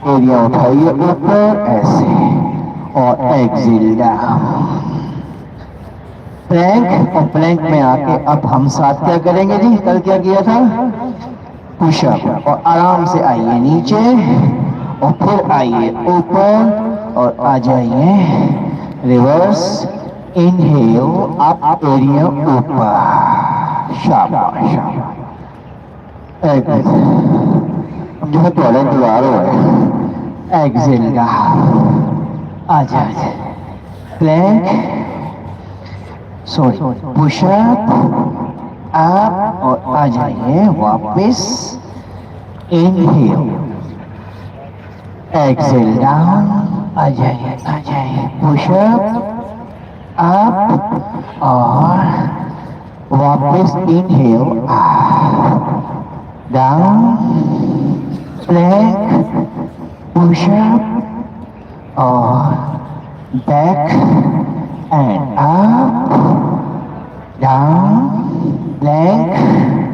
Area उठाइए ऊपर ऐसे और एक्सेल डाउन। प्लैंक और प्लैंक में आके अब हम साथ क्या करेंगे जी? कल क्या किया था? पुशअप। और आराम से आइए नीचे और फिर आइए ऊपर और आ जाइए रिवर्स इनहेल अप एरिया ऊपर। शाबाश। एक अब जो है टॉयलेट दीवार हो है। Exhale down. आ जाए प्लैंक सॉरी पुशअप आप और आ जाइए वापस इनहेल एक्सेल डाउन। आ जाइए पुशअप अप और वापस इनहेल डाउन प्लैंक पुशअप और back and up down Planck